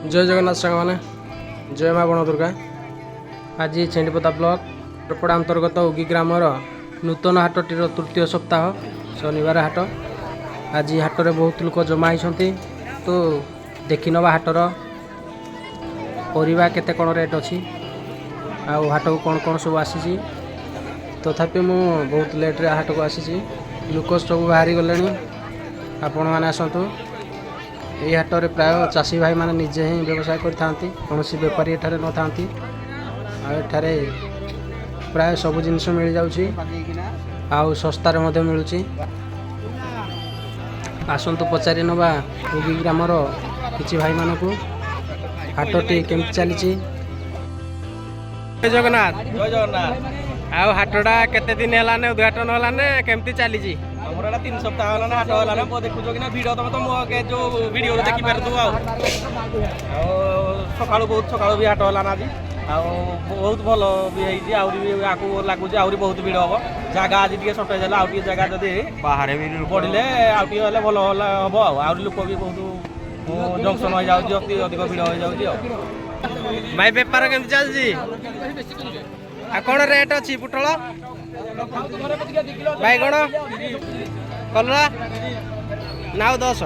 जय जगन्नाथ सांग मैंने जय माँ बण दुर्गा। आज छेंडीपदा ब्लॉक टपड़ा अंतर्गत उगी ग्रामर नूतन हाटटीर तृतीय सप्ताह शनिवार हाट। आज हाटर बहुत लोक जमा होती तो देखी नवा हाटर परिवा केते कौन रेट अच्छी आउ हाट को कौन कौन सब आसी तथापि मु बहुत लेट्रे हाट को आसी लोक सब बाहरी गले आपण मैंने आसतु। यही हाट में प्राय चाषी भाई मैंने निजे ही व्यवसाय करते कौन बेपारी एठारे न था एठारे प्राय सब जिनस मिल जाऊँगी आउ सस्तार मिलूँ। आसतु पचारि नवा उगी ग्रामर किसी भाई मान को हाटटी केमती चली। जय जगन्नाथ। जय जगन्नाथ। आउ हाटटा केते दिन है उद्घाटन है केमती चली? हमर एटा 3 सप्ताह होला हाट होला ना देखुछो कि ना भिडियो तमे तो मो के जो वीडियो देखि परतु आ सकाळु बहुत सकाळु भी हाट होला ना आज आ बहुत भलो भी हेई आउरी भी आकु लागु जे आउरी बहुत भीड़ हबो। जागा आज टिके शॉर्टेज होला आउटी जागा जदी बाहर भी पड़िले आउटी होले भलो होला हबो आउरी लोक भी बहुत जंक्शन हो जाउ जे अधिक भीड़ हो जाउ जे। भाई बेपार केमती चलजी? आ कोन रेट अछि पुटळ बाइगण कलरा नाउ 10?